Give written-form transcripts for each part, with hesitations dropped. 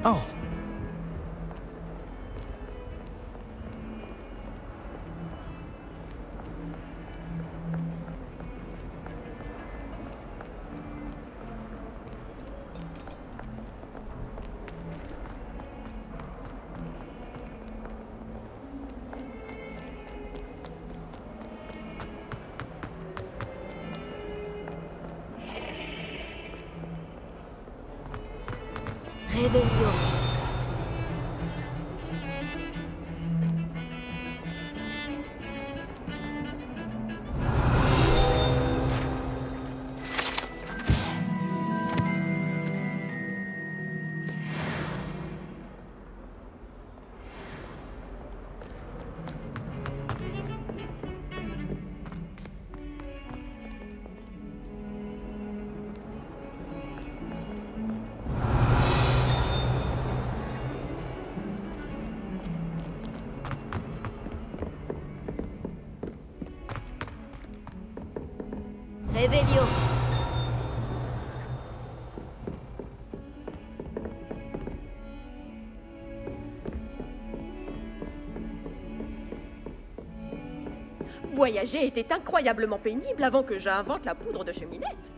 Oh! Réveillon. Réveillon. Voyager était incroyablement pénible avant que j'invente la poudre de cheminette.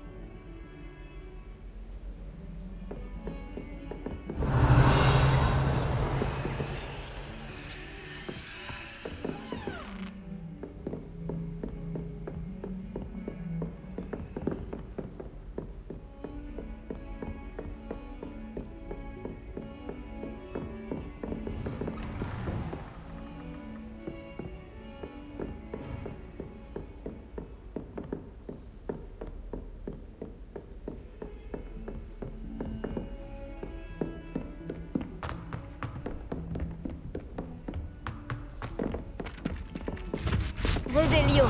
Réveillon.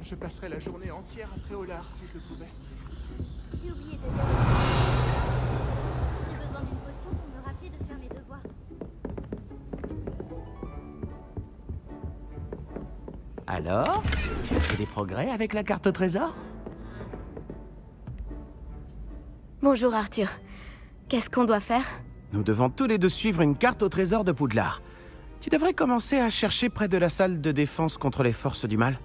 Je passerai la journée entière après Olar si je le pouvais. J'ai oublié de dire. J'ai besoin d'une potion pour me rappeler de faire mes devoirs. Alors, tu as fait des progrès avec la carte au trésor? Bonjour Arthur. Qu'est-ce qu'on doit faire? Nous devons tous les deux suivre une carte au trésor de Poudlard. Tu devrais commencer à chercher près de la salle de défense contre les forces du mal.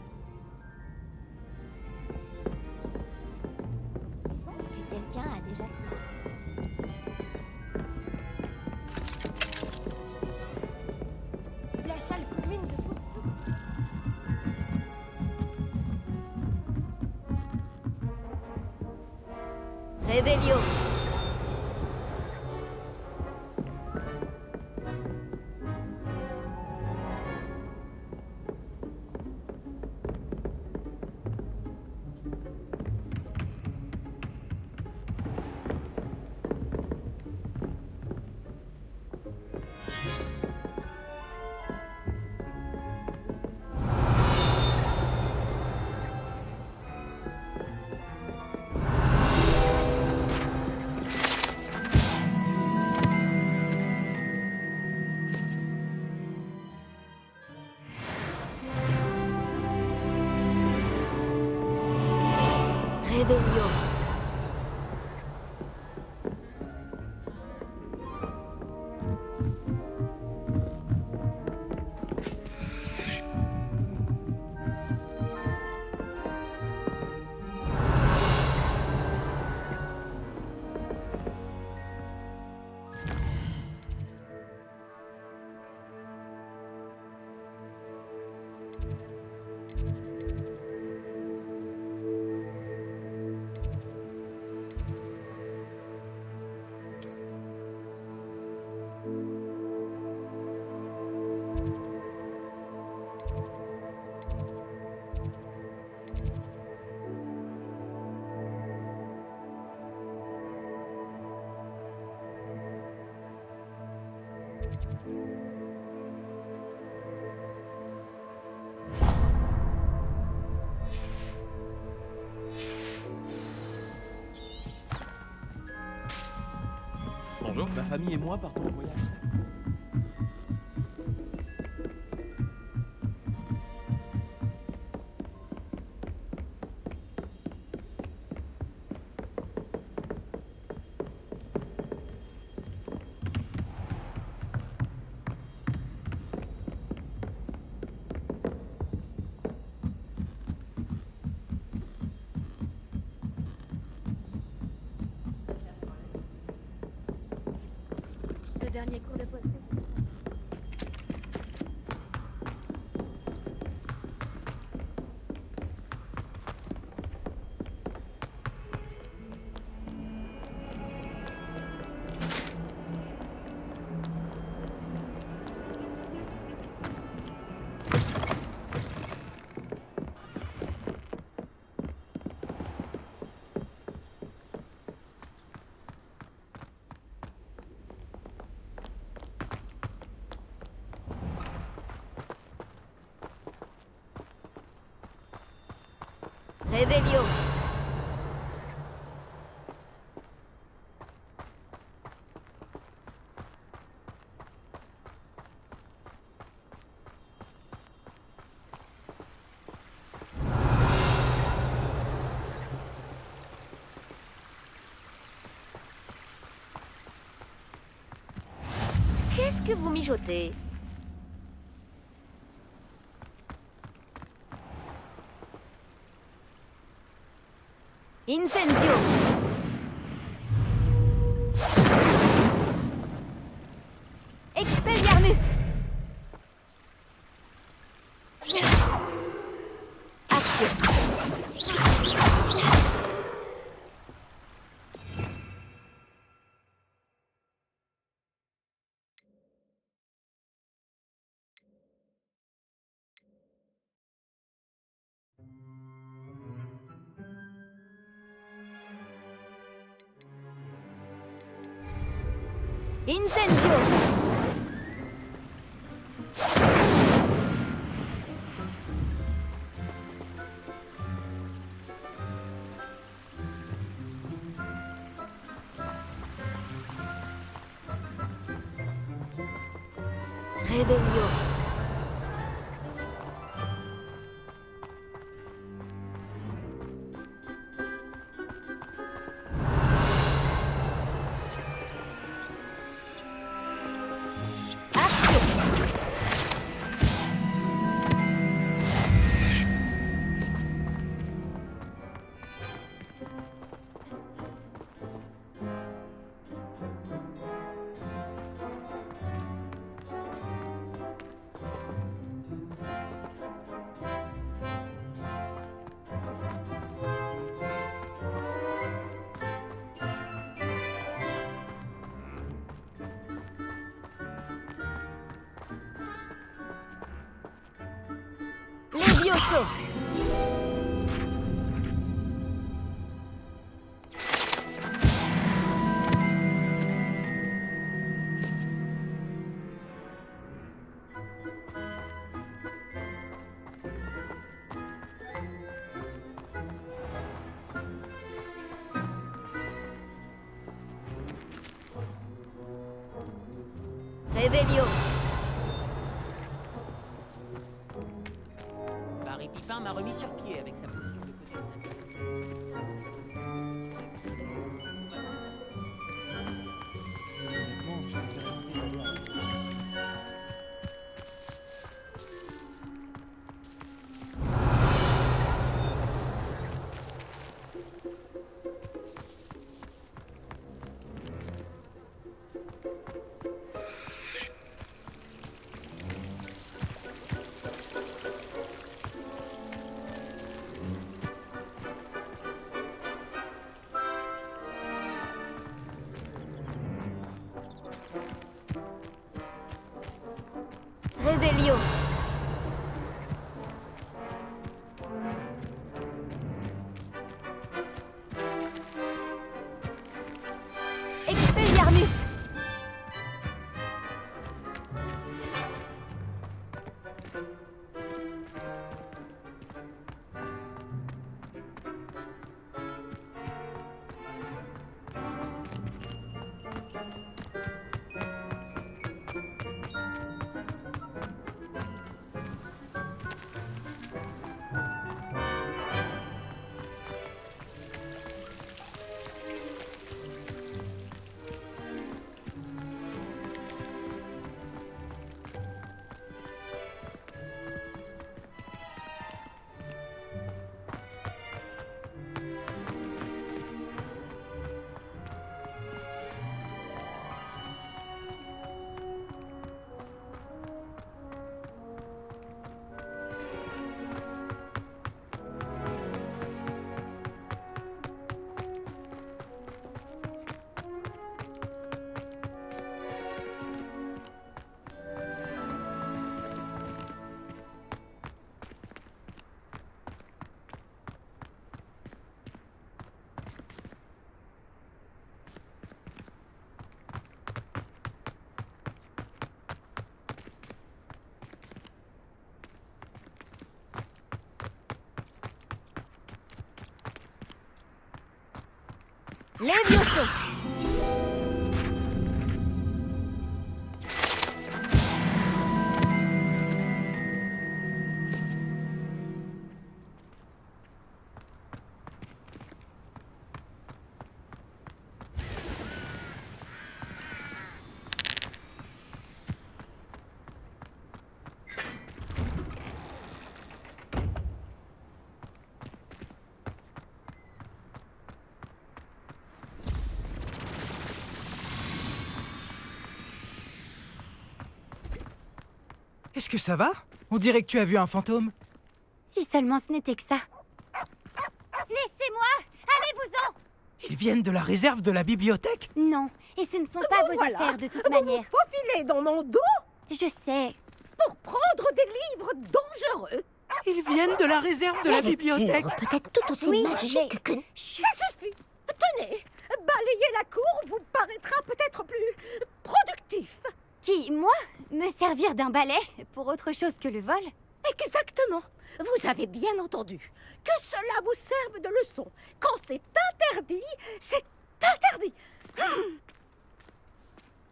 Je pense que quelqu'un a déjà fait. La salle commune de foot. Réveillon. Réveillon. Bonjour. Ma famille et moi partons en voyage. Le dernier cours de poste. Réveillon. Qu'est-ce que vous mijotez? Incendio. Expelliarmus. Action. Incendio. Réveillon. Levioso. Réveillon. Barry Pipin m'a remis sur pied avec sa position de côté. Honnêtement, je préfère rester là-bas. Réveillon. Expelliarmus. Levioso. Est-ce que ça va? On dirait que tu as vu un fantôme. Si seulement ce n'était que ça. Laissez-moi! Allez-vous-en! Ils viennent de la réserve de la bibliothèque? Non, et ce ne sont pas vos voilà. affaires de toute Vous manière. vous faufilez dans mon dos Je sais. pour prendre des livres dangereux. Ils viennent de la réserve de la bibliothèque. Peut-être tout aussi Oui, magique que... Ça suffit. Tenez, balayer la cour vous paraîtra peut-être plus productif. Qui, moi? Me servir d'un balai pour autre chose que le vol? Exactement. Vous avez bien entendu. Que cela vous serve de leçon. Quand c'est interdit, c'est interdit.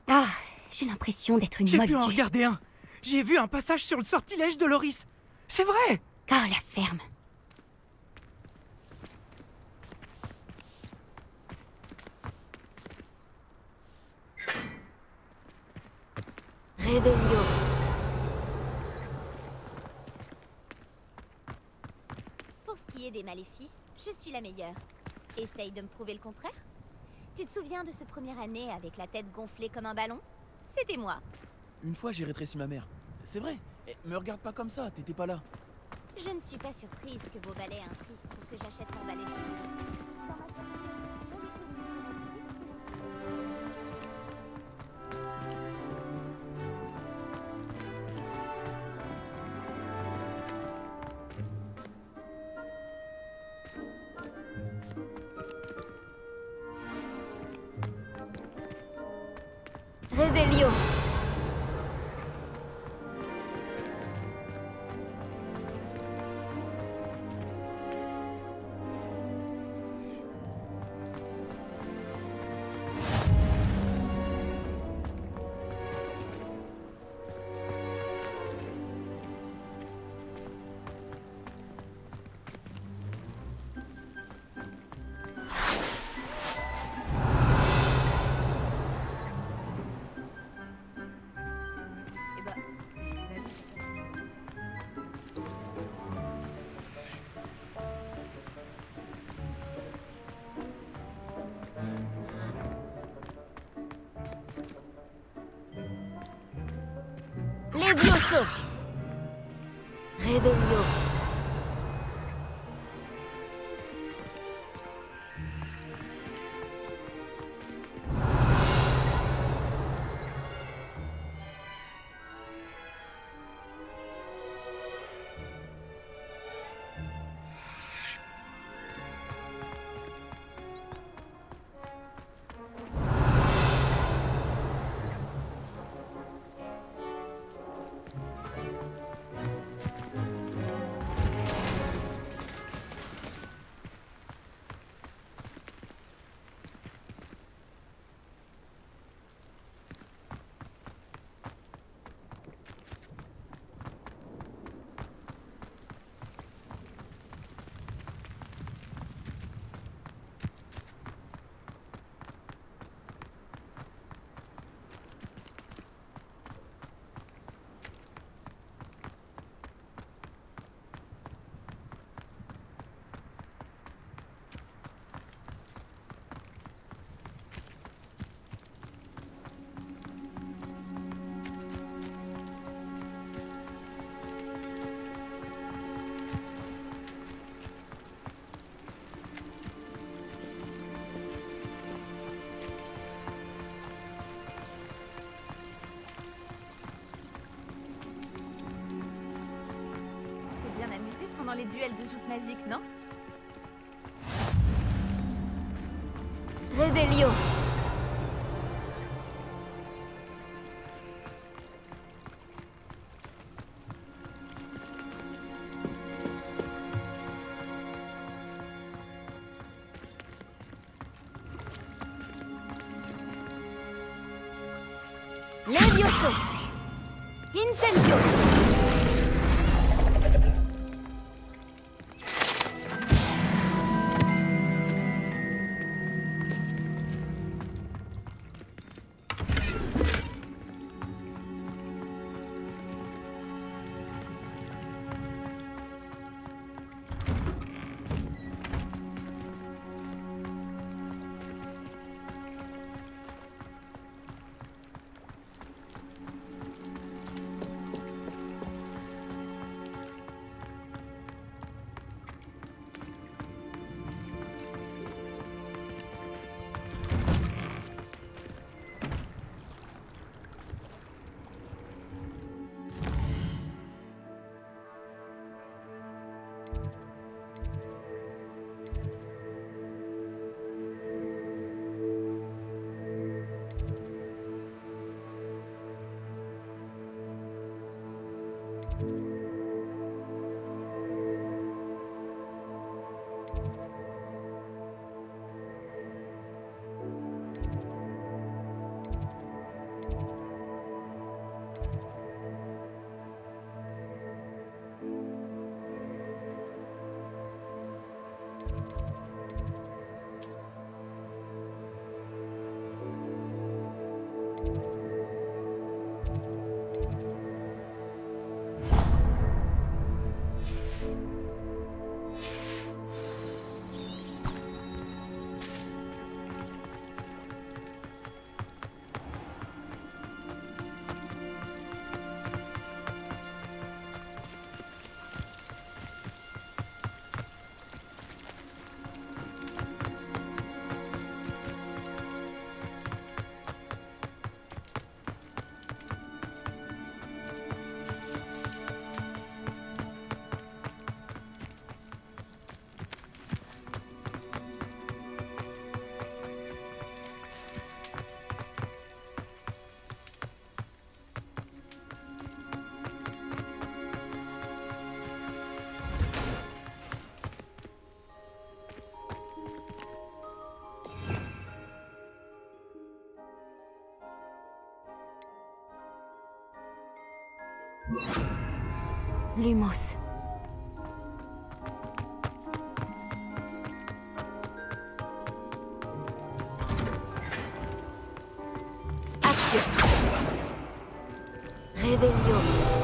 Ah, j'ai l'impression d'être une J'ai pu en moldue. regarder un. J'ai vu un passage sur le sortilège de Loris. C'est vrai. Oh, la ferme. Réveillon. Pour ce qui est des maléfices, je suis la meilleure. Essaye de me prouver le contraire. Tu te souviens de ce première année avec la tête gonflée comme un ballon? C'était moi. Une fois, j'ai rétréci ma mère. C'est vrai. Eh, me regarde pas comme ça, t'étais pas là. Je ne suis pas surprise que vos valets insistent pour que j'achète leur balai. Dans ma famille, on est Réveillon. Levioso. Réveillon. bien amusé pendant les duels de joutes magiques, non? Réveillon. Levioso. Incendio. Lumos. Action. Réveillon.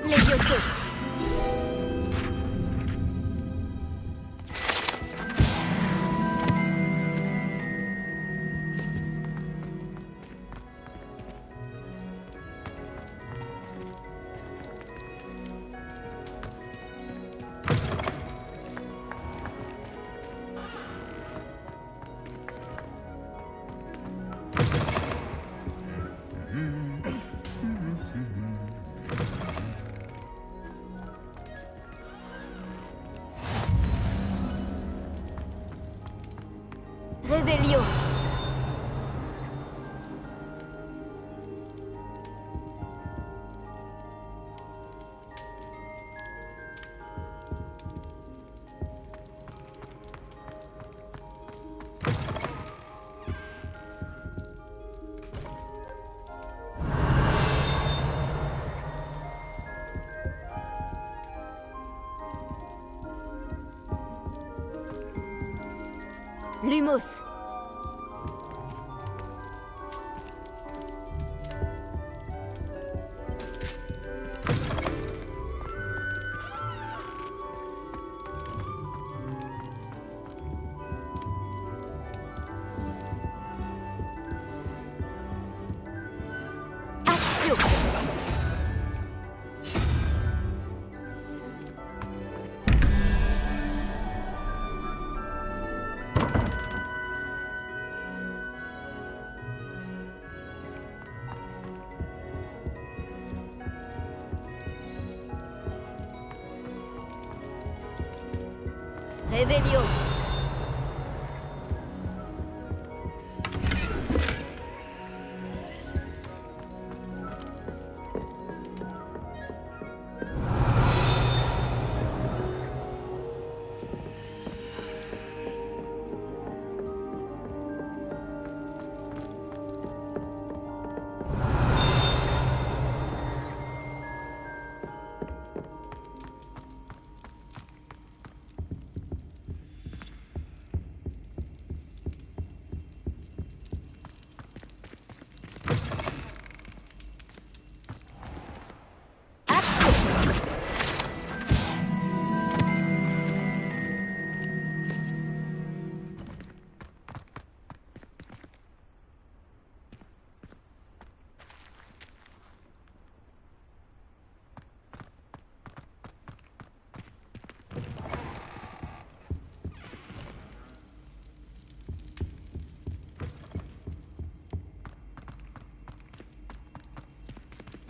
Levioso. Réveillon. Lumos. Action. Réveillon.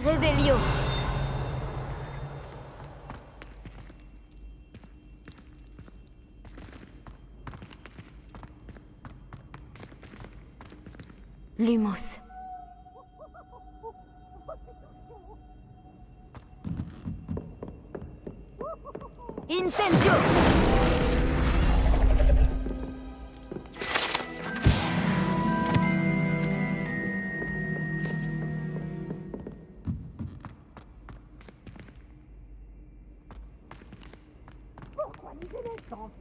Réveillon. Lumos. Incendio.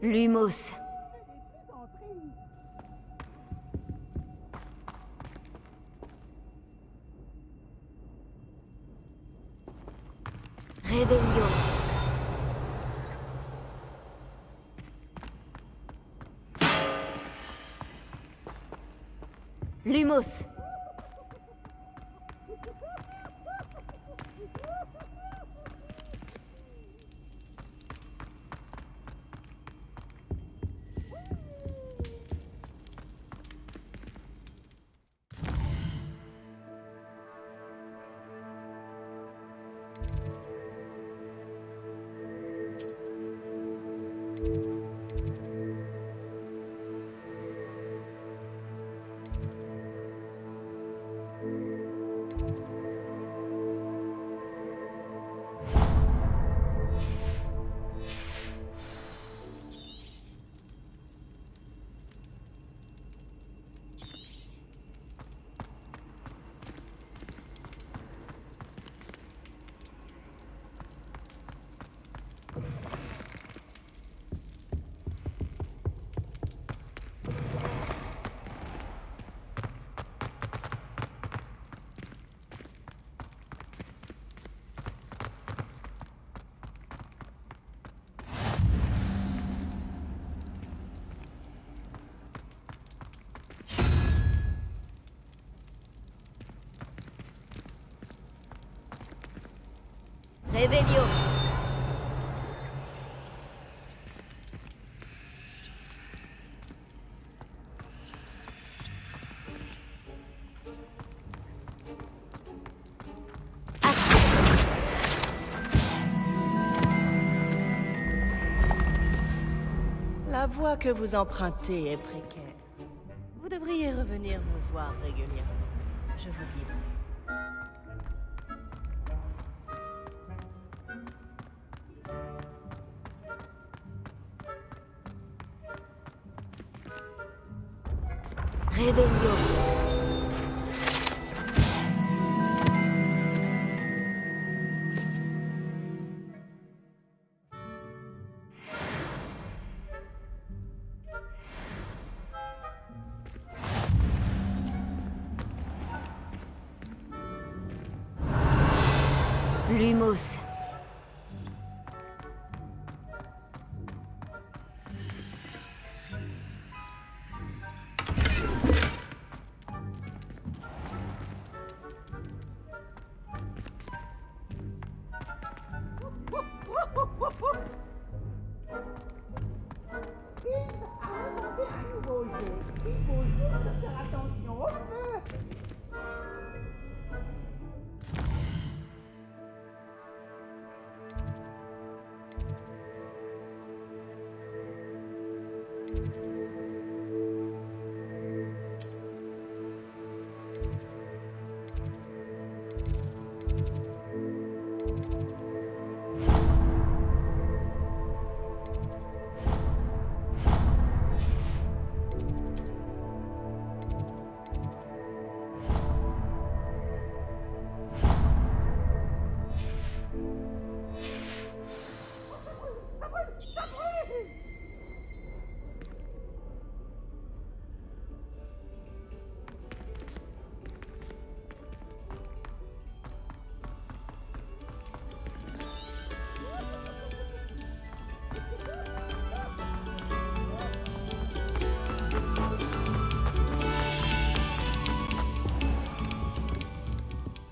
Lumos. Réveillon. Lumos. Réveillon. La voie que vous empruntez est précaire. Vous devriez revenir me voir régulièrement. Je vous guiderai. Réveillon. Lumos.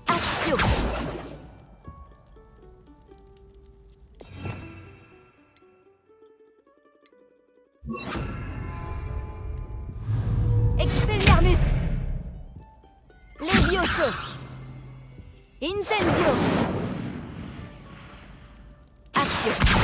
Action! Expelliarmus! Levioso! Incendio! Action!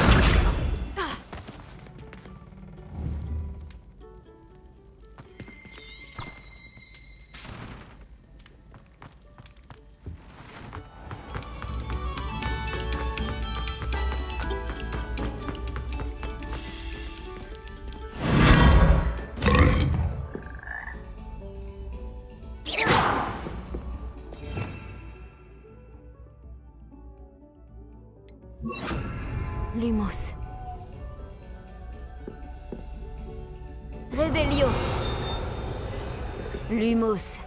Lumos. Revelio. Lumos.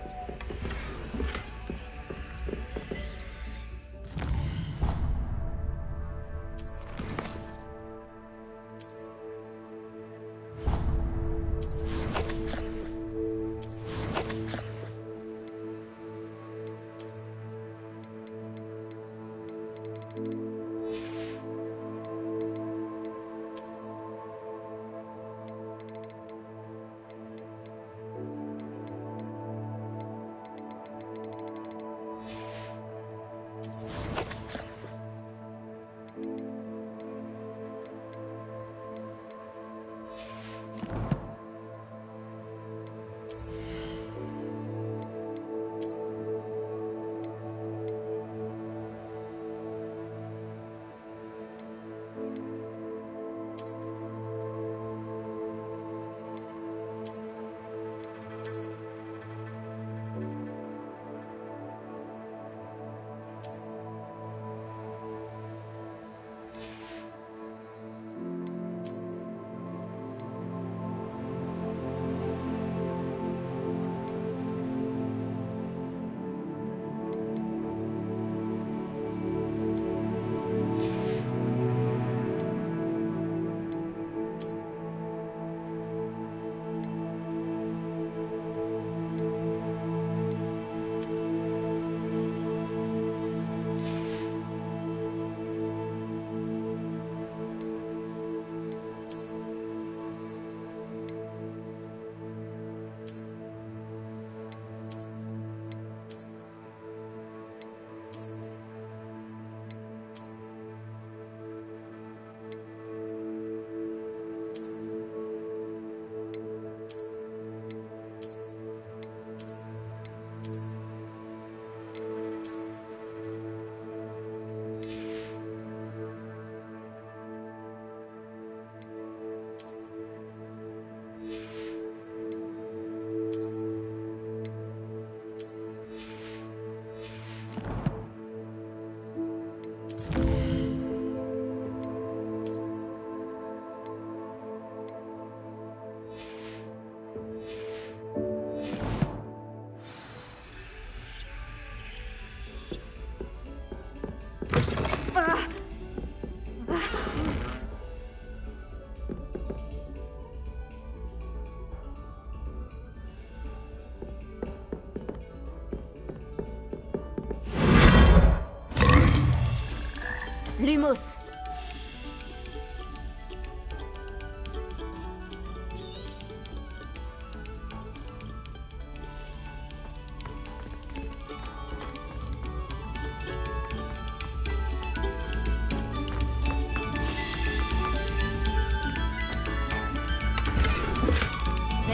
Lumos.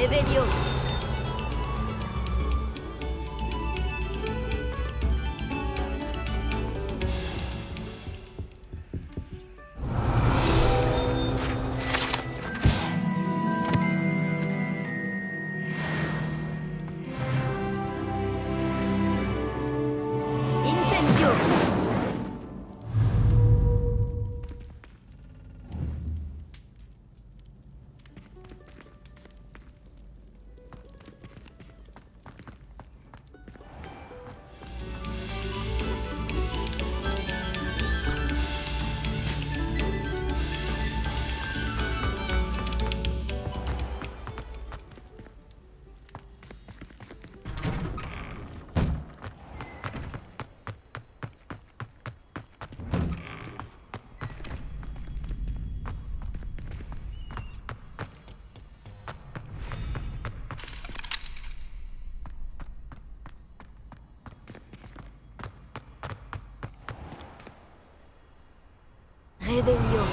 Revelio. Incendio. Revelio.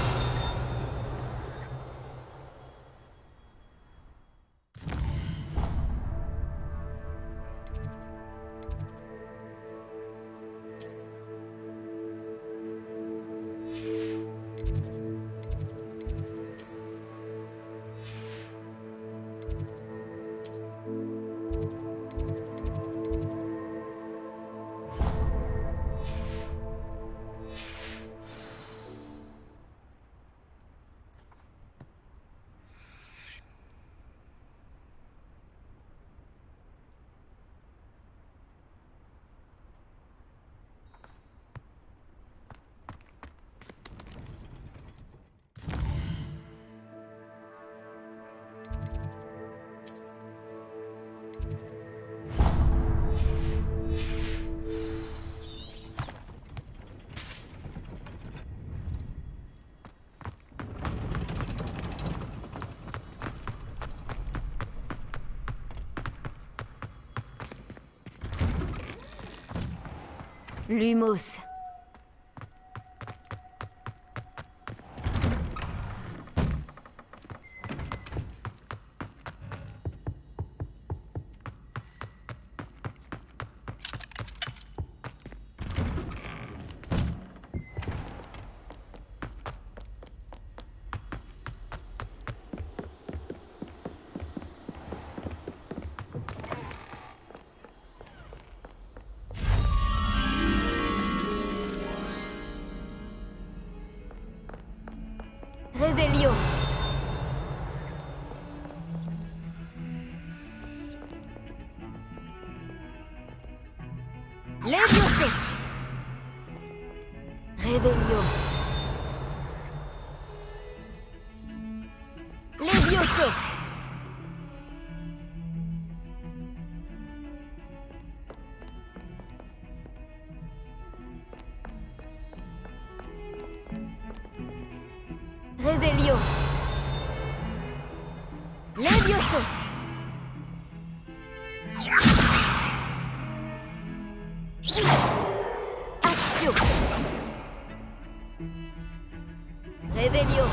Lumos. Revelio. Levioso. Revelio. Levioso. Revelio. Levioso. Accio. Revelio.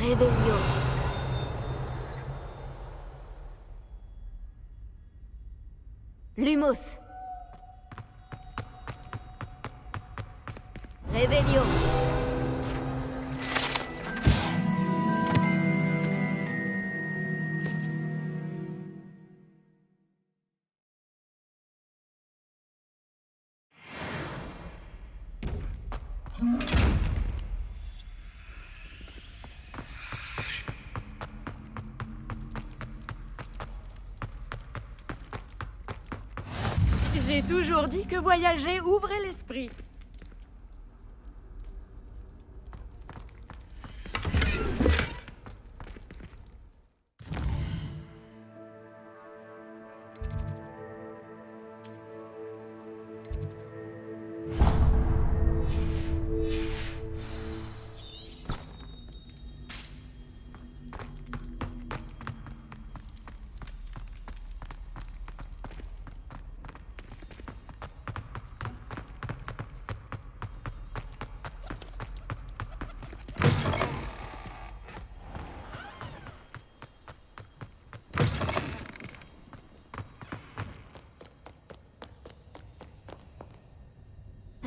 Revelio. Lumos. Revelio. J'ai toujours dit que voyager ouvrait l'esprit.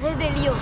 Réveillon.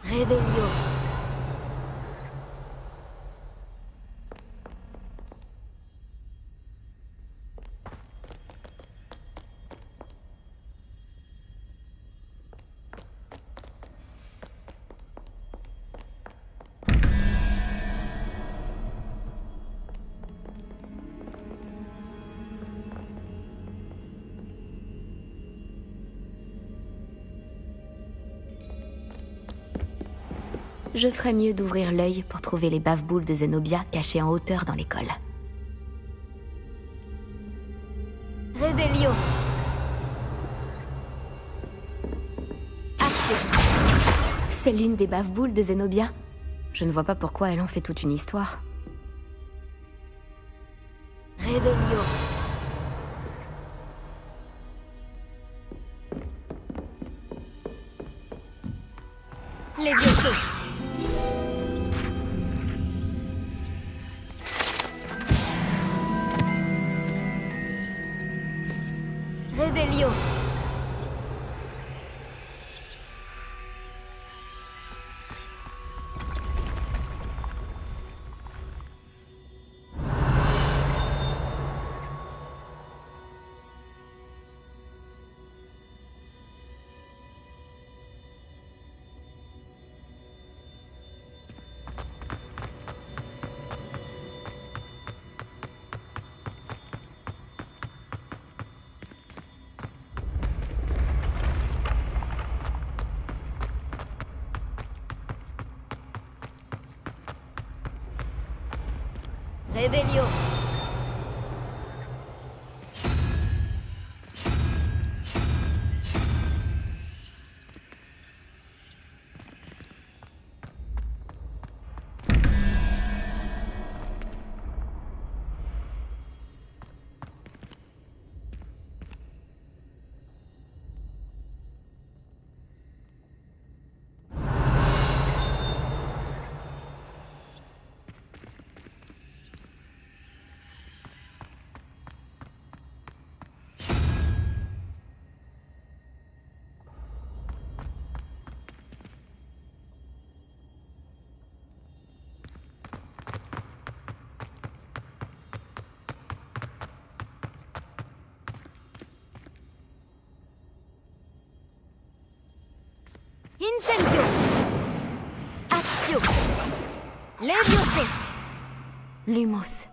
Réveillon. Je ferais mieux d'ouvrir l'œil pour trouver les bave-boules de Zenobia cachées en hauteur dans l'école. Réveillon. Action. C'est l'une des bave-boules de Zenobia. Je ne vois pas pourquoi elle en fait toute une histoire. Réveillon. Les vieux. Réveillon. Réveillon. Incendio. Accio. Levioso. Lumos.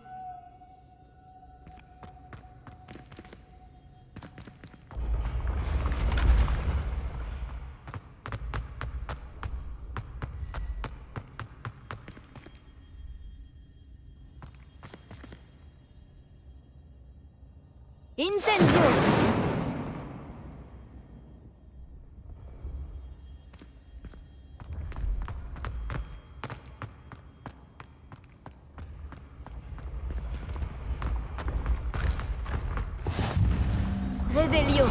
Incendio. Réveillon.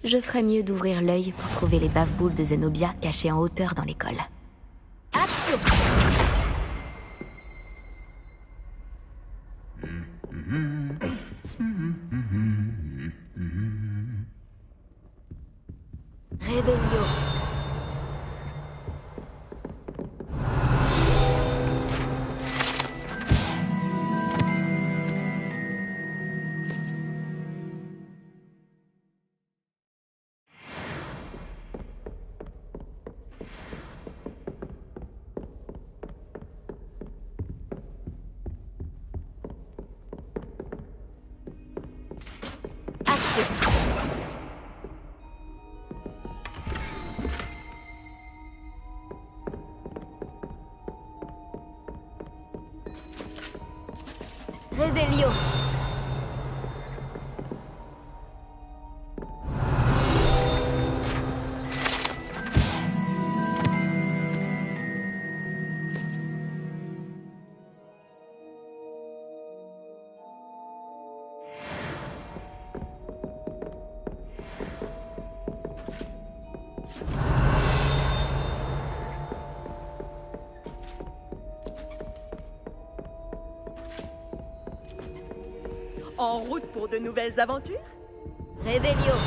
Je ferais mieux d'ouvrir l'œil pour trouver les bave-boules de Zenobia cachées en hauteur dans l'école. Action! Réveillon. Réveillon. En route pour de nouvelles aventures? Réveillon.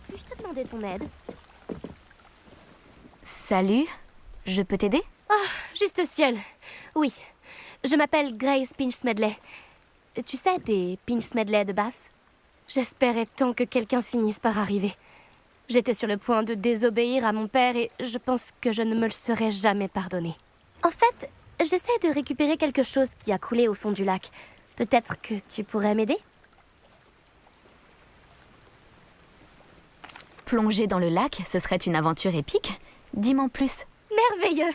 Puis-je te demander ton aide? Salut, je peux t'aider? Juste ciel. Oui, je m'appelle Grace Pinch Smedley. Tu sais, des Pinch Smedley de Bass? J'espérais tant que quelqu'un finisse par arriver. J'étais sur le point de désobéir à mon père et je pense que je ne me le serais jamais pardonné. En fait, j'essaie de récupérer quelque chose qui a coulé au fond du lac. Peut-être que tu pourrais m'aider? Plonger dans le lac, ce serait une aventure épique? Dis-moi en plus. Merveilleux!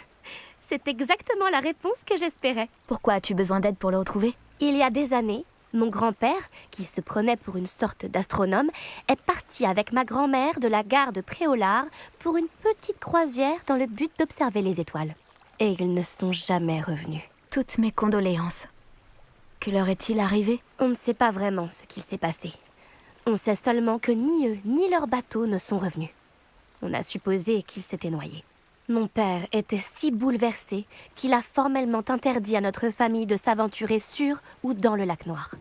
C'est exactement la réponse que j'espérais. Pourquoi as-tu besoin d'aide pour le retrouver? Il y a des années, mon grand-père, qui se prenait pour une sorte d'astronome, est parti avec ma grand-mère de la gare de Préolard pour une petite croisière dans le but d'observer les étoiles. Et ils ne sont jamais revenus. Toutes mes condoléances. Que leur est-il arrivé? On ne sait pas vraiment ce qu'il s'est passé. On sait seulement que ni eux ni leur bateau ne sont revenus. On a supposé qu'ils s'étaient noyés. Mon père était si bouleversé qu'il a formellement interdit à notre famille de s'aventurer sur ou dans le lac Noir.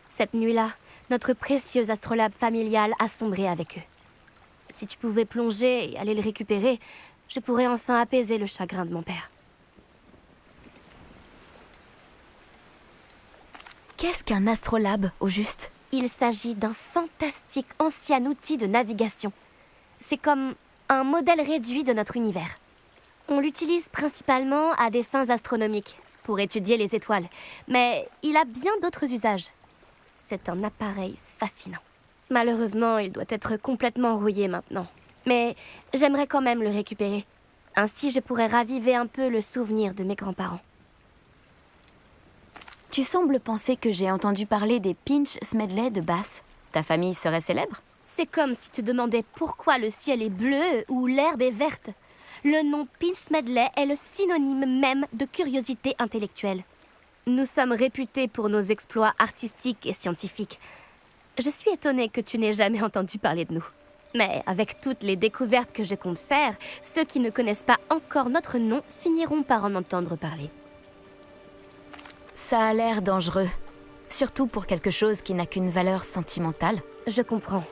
Cette nuit-là, notre précieux astrolabe familial a sombré avec eux. Si tu pouvais plonger et aller le récupérer, je pourrais enfin apaiser le chagrin de mon père. Qu'est-ce qu'un astrolabe, au juste? Il s'agit d'un fantastique ancien outil de navigation. C'est comme un modèle réduit de notre univers. On l'utilise principalement à des fins astronomiques, pour étudier les étoiles, mais il a bien d'autres usages. C'est un appareil fascinant. Malheureusement, il doit être complètement rouillé maintenant. Mais j'aimerais quand même le récupérer. Ainsi, je pourrais raviver un peu le souvenir de mes grands-parents. Tu sembles penser que j'ai entendu parler des Pinch Smedley de Bass. Ta famille serait célèbre? C'est comme si tu demandais pourquoi le ciel est bleu ou l'herbe est verte. Le nom Pinch Smedley est le synonyme même de curiosité intellectuelle. Nous sommes réputés pour nos exploits artistiques et scientifiques. Je suis étonnée que tu n'aies jamais entendu parler de nous. Mais avec toutes les découvertes que je compte faire, ceux qui ne connaissent pas encore notre nom finiront par en entendre parler. Ça a l'air dangereux. Surtout pour quelque chose qui n'a qu'une valeur sentimentale. Je comprends.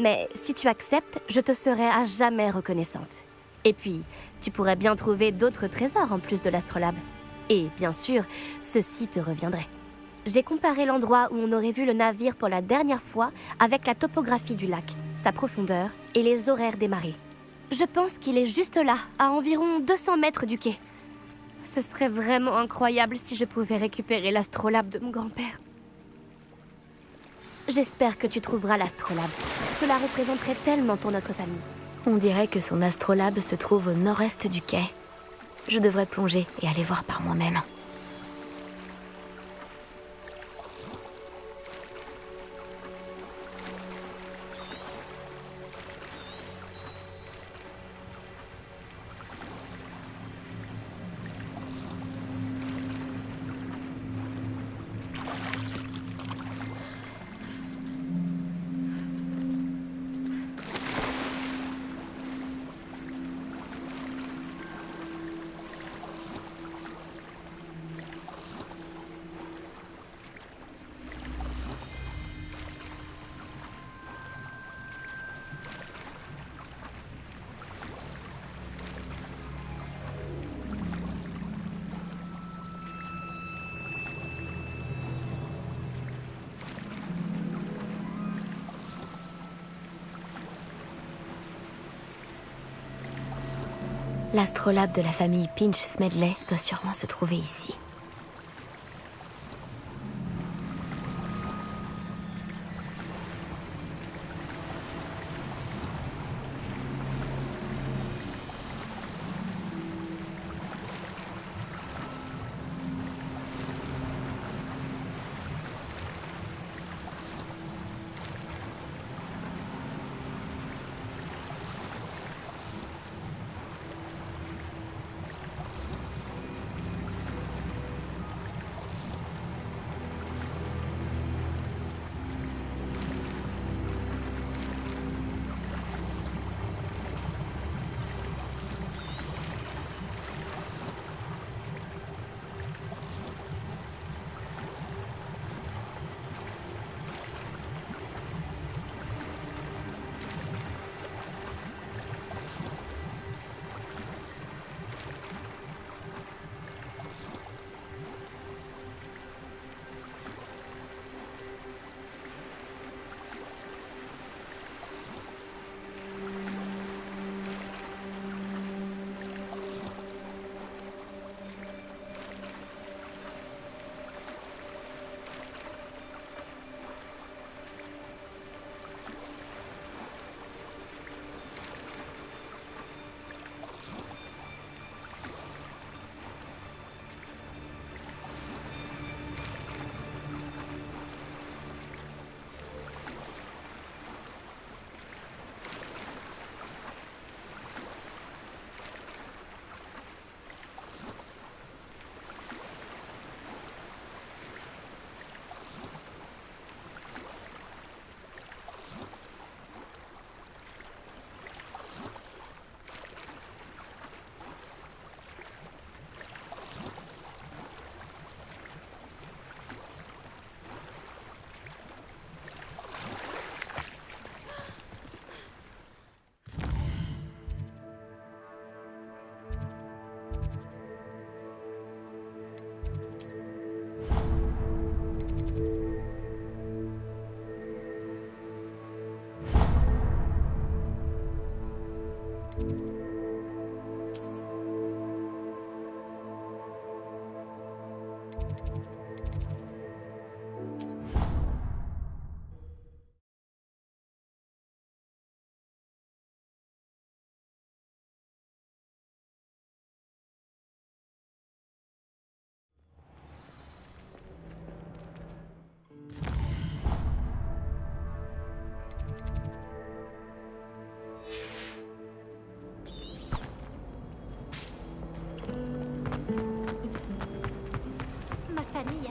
Mais si tu acceptes, je te serai à jamais reconnaissante. Et puis, tu pourrais bien trouver d'autres trésors en plus de l'astrolabe. Et bien sûr, ceci te reviendrait. J'ai comparé l'endroit où on aurait vu le navire pour la dernière fois avec la topographie du lac, sa profondeur et les horaires des marées. Je pense qu'il est juste là, à environ 200 mètres du quai. Ce serait vraiment incroyable si je pouvais récupérer l'astrolabe de mon grand-père. J'espère que tu trouveras l'astrolabe. Cela représenterait tellement pour notre famille. On dirait que son astrolabe se trouve au nord-est du quai. Je devrais plonger et aller voir par moi-même. L'astrolabe de la famille Pinch Smedley doit sûrement se trouver ici.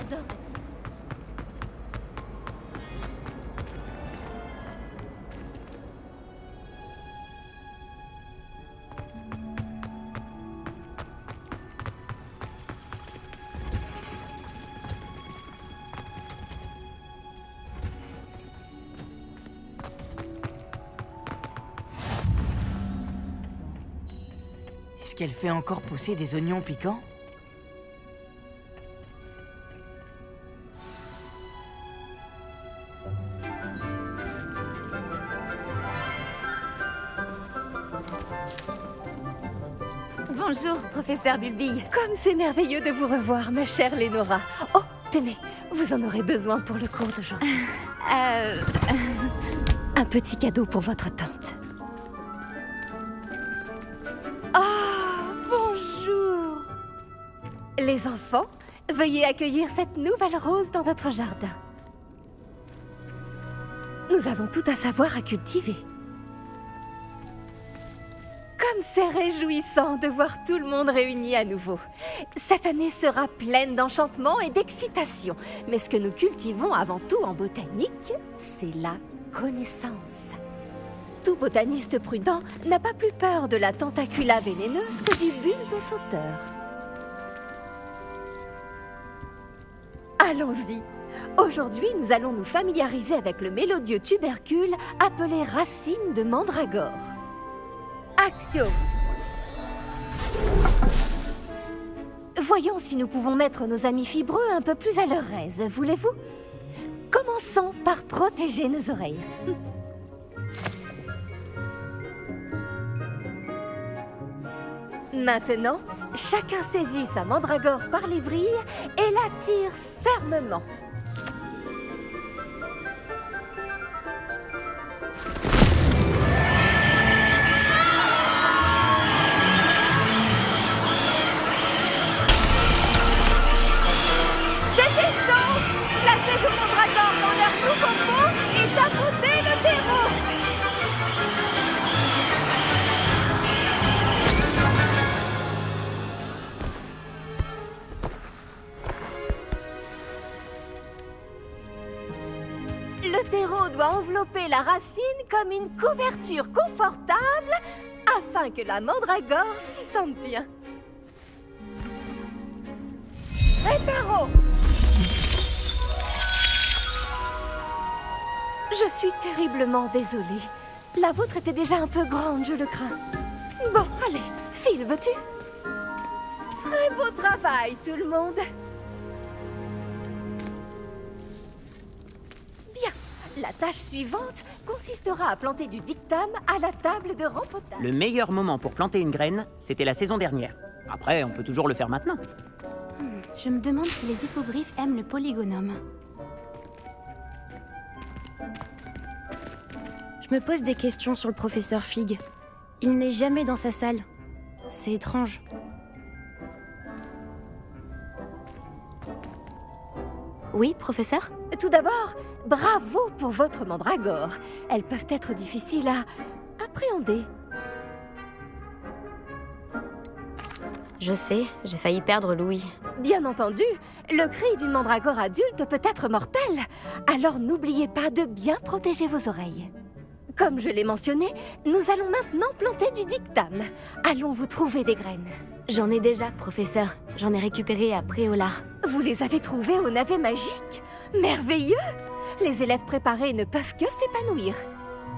jardin. Est-ce qu'elle fait encore pousser des oignons piquants? Bonjour, professeur Bulbille. Comme c'est merveilleux de vous revoir, ma chère Lénora. Oh, tenez, vous en aurez besoin pour le cours d'aujourd'hui. Un petit cadeau pour votre tante. Ah, bonjour. Les enfants, veuillez accueillir cette nouvelle rose dans notre jardin. Nous avons tout un savoir à cultiver. Comme c'est réjouissant de voir tout le monde réuni à nouveau. Cette année sera pleine d'enchantement et d'excitation. Mais ce que nous cultivons avant tout en botanique, c'est la connaissance. Tout botaniste prudent n'a pas plus peur de la tentacula vénéneuse que du bulbe sauteur. Allons-y. Aujourd'hui, nous allons nous familiariser avec le mélodieux tubercule appelé racine de mandragore. Action! Voyons si nous pouvons mettre nos amis fibreux un peu plus à leur aise, voulez-vous? Commençons par protéger nos oreilles. Maintenant, chacun saisit sa mandragore par les vrilles et la tire fermement. Placez vos mandragores dans leur nouveau pot et tapoutez le terreau. Le terreau doit envelopper la racine comme une couverture confortable afin que la mandragore s'y sente bien. Réparo! Je suis terriblement désolée. La vôtre était déjà un peu grande, je le crains. Bon, allez, Phil, veux-tu? Très beau travail, tout le monde. Bien, la tâche suivante consistera à planter du dictame à la table de rempotage. Le meilleur moment pour planter une graine, c'était la saison dernière. Après, on peut toujours le faire maintenant. Je me demande si les hippogriffes aiment le polygonome. Je me pose des questions sur le professeur Fig. Il n'est jamais dans sa salle. C'est étrange. Oui, professeur? Tout d'abord, bravo pour votre mandragore. Elles peuvent être difficiles à appréhender. Je sais, j'ai failli perdre Louis. Bien entendu, le cri d'une mandragore adulte peut être mortel. Alors n'oubliez pas de bien protéger vos oreilles. Comme je l'ai mentionné, nous allons maintenant planter du dictame. Allons vous trouver des graines. J'en ai déjà, professeur. J'en ai récupéré à Préolard. Vous les avez trouvées au navet magique? Merveilleux! Les élèves préparés ne peuvent que s'épanouir.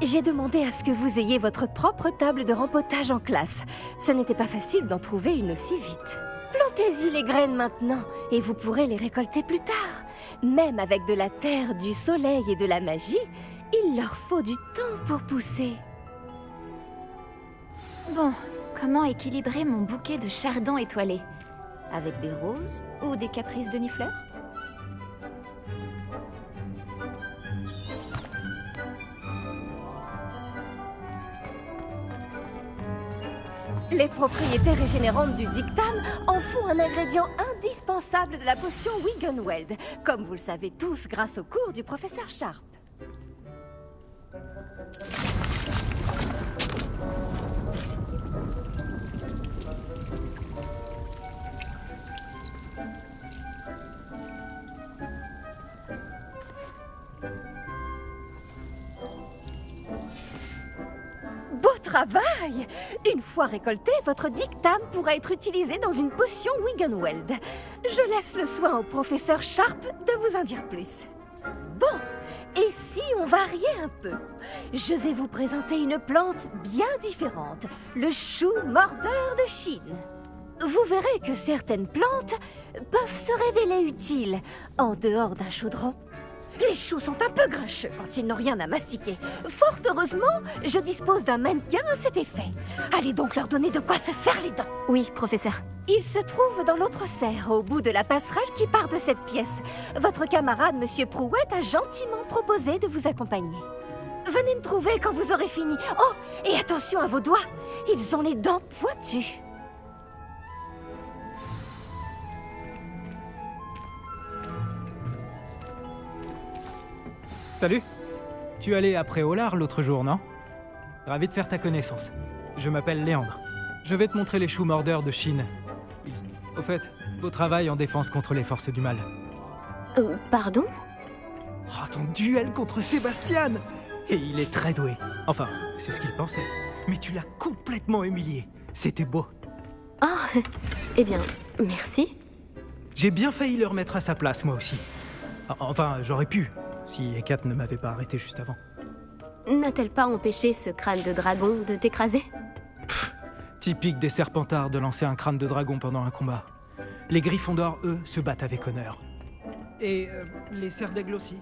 J'ai demandé à ce que vous ayez votre propre table de rempotage en classe. Ce n'était pas facile d'en trouver une aussi vite. Plantez-y les graines maintenant, et vous pourrez les récolter plus tard. Même avec de la terre, du soleil et de la magie, il leur faut du temps pour pousser. Bon, comment équilibrer mon bouquet de chardons étoilés? Avec des roses ou des caprices de nifleurs? Les propriétés régénérantes du dictame en font un ingrédient indispensable de la potion Wiggenweld, comme vous le savez tous grâce au cours du professeur Sharp. travail! Une fois récolté, votre dictame pourra être utilisé dans une potion Wiggenweld. Je laisse le soin au professeur Sharp de vous en dire plus. Bon, et si on variait un peu? Je vais vous présenter une plante bien différente, le chou mordeur de Chine. Vous verrez que certaines plantes peuvent se révéler utiles en dehors d'un chaudron. Les choux sont un peu grincheux quand ils n'ont rien à mastiquer. Fort heureusement, je dispose d'un mannequin à cet effet. Allez donc leur donner de quoi se faire les dents. Oui, professeur. Il se trouve dans l'autre serre, au bout de la passerelle qui part de cette pièce. Votre camarade, Monsieur Prouette, a gentiment proposé de vous accompagner. Venez me trouver quand vous aurez fini. Oh, et attention à vos doigts, ils ont les dents pointues. Salut. Tu allais à Préolard l'autre jour, non? Ravi de faire ta connaissance. Je m'appelle Léandre. Je vais te montrer les choux mordeurs de Chine. Au fait, beau travail en défense contre les forces du mal. Pardon? Oh, ton duel contre Sébastien! Et il est très doué. Enfin, c'est ce qu'il pensait. Mais tu l'as complètement humilié. C'était beau. Oh, eh bien, merci. J'ai bien failli le remettre à sa place, moi aussi. Enfin, j'aurais pu, si Hécate ne m'avait pas arrêté juste avant. N'a-t-elle pas empêché ce crâne de dragon de t'écraser? Typique des Serpentards de lancer un crâne de dragon pendant un combat. Les Griffons d'Or, eux, se battent avec honneur. Et les Serres d'Aigle aussi.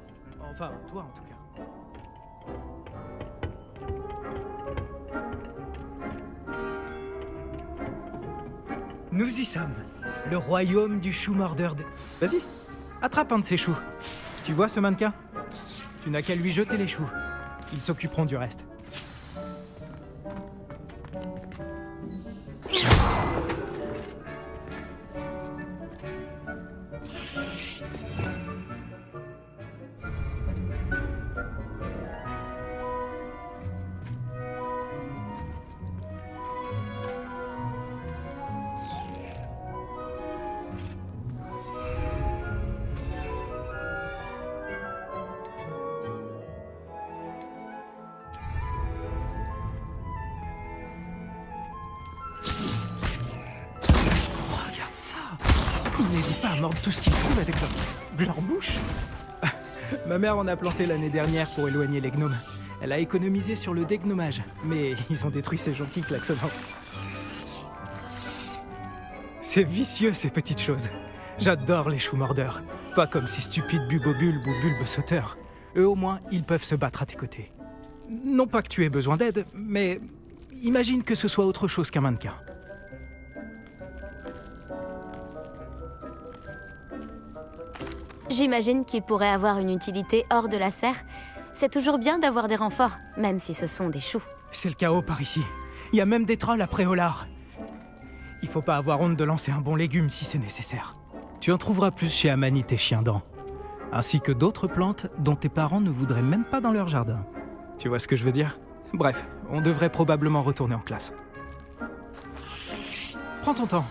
Enfin, toi en tout cas. Nous y sommes. Le royaume du chou mordeur de... Vas-y, attrape un de ces choux. Tu vois ce mannequin? Tu n'as qu'à lui jeter les choux. Ils s'occuperont du reste. Regarde ça! Ils n'hésitent pas à mordre tout ce qu'ils trouvent avec leur bouche. Ma mère en a planté l'année dernière pour éloigner les gnomes. Elle a économisé sur le dégnomage, mais ils ont détruit ces jonquilles klaxonnantes. C'est vicieux, ces petites choses. J'adore les choux mordeurs. Pas comme ces stupides bubobulbes ou bulbes sauteurs. Eux, au moins, ils peuvent se battre à tes côtés. Non pas que tu aies besoin d'aide, mais imagine que ce soit autre chose qu'un mannequin. J'imagine qu'il pourrait avoir une utilité hors de la serre. C'est toujours bien d'avoir des renforts, même si ce sont des choux. C'est le chaos par ici. Il y a même des trolls à Préolard. Il faut pas avoir honte de lancer un bon légume si c'est nécessaire. Tu en trouveras plus chez Amanite et Chiendent, ainsi que d'autres plantes dont tes parents ne voudraient même pas dans leur jardin. Tu vois ce que je veux dire? Bref, on devrait probablement retourner en classe. Prends ton temps.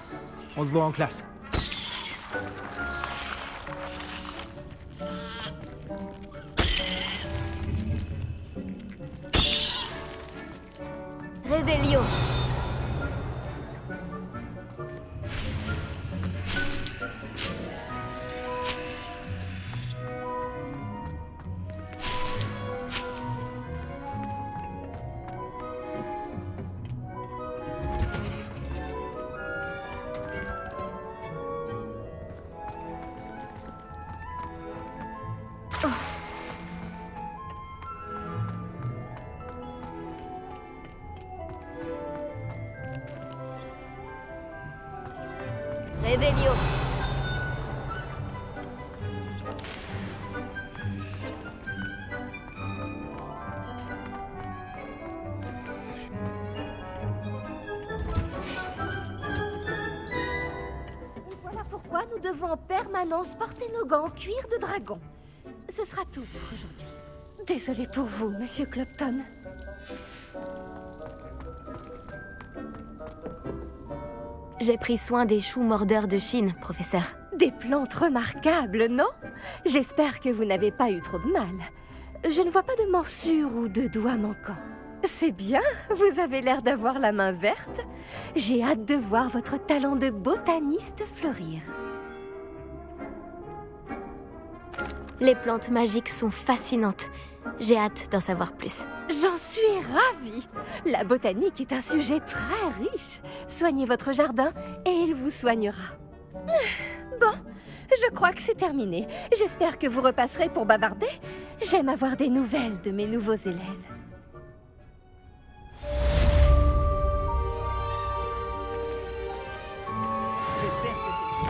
On se voit en classe. Réveillon. Réveillon. Voilà pourquoi nous devons en permanence porter nos gants en cuir de dragon. Ce sera tout pour aujourd'hui. Désolée pour vous, Monsieur Clopton. J'ai pris soin des choux mordeurs de Chine, professeur. Des plantes remarquables, non? J'espère que vous n'avez pas eu trop de mal. Je ne vois pas de morsures ou de doigts manquants. C'est bien, vous avez l'air d'avoir la main verte. J'ai hâte de voir votre talent de botaniste fleurir. Les plantes magiques sont fascinantes. J'ai hâte d'en savoir plus. J'en suis ravie. La botanique est un sujet très riche. Soignez votre jardin et il vous soignera. Bon, je crois que c'est terminé. J'espère que vous repasserez pour bavarder. J'aime avoir des nouvelles de mes nouveaux élèves. J'espère que c'est...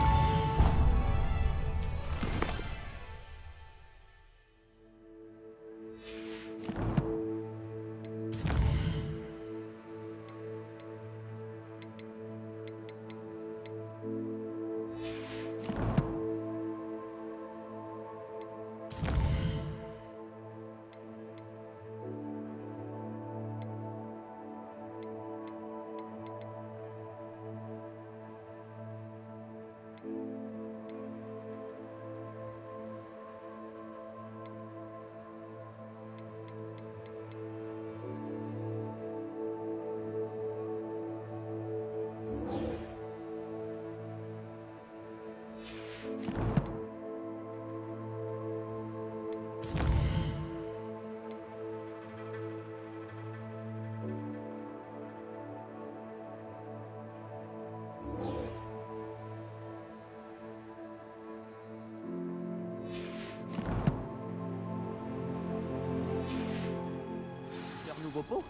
Leur nouveau pot,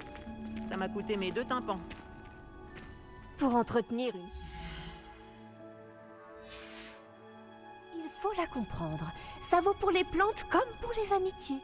ça m'a coûté mes 2 tympans. Pour entretenir une... Il faut la comprendre. Ça vaut pour les plantes comme pour les amitiés.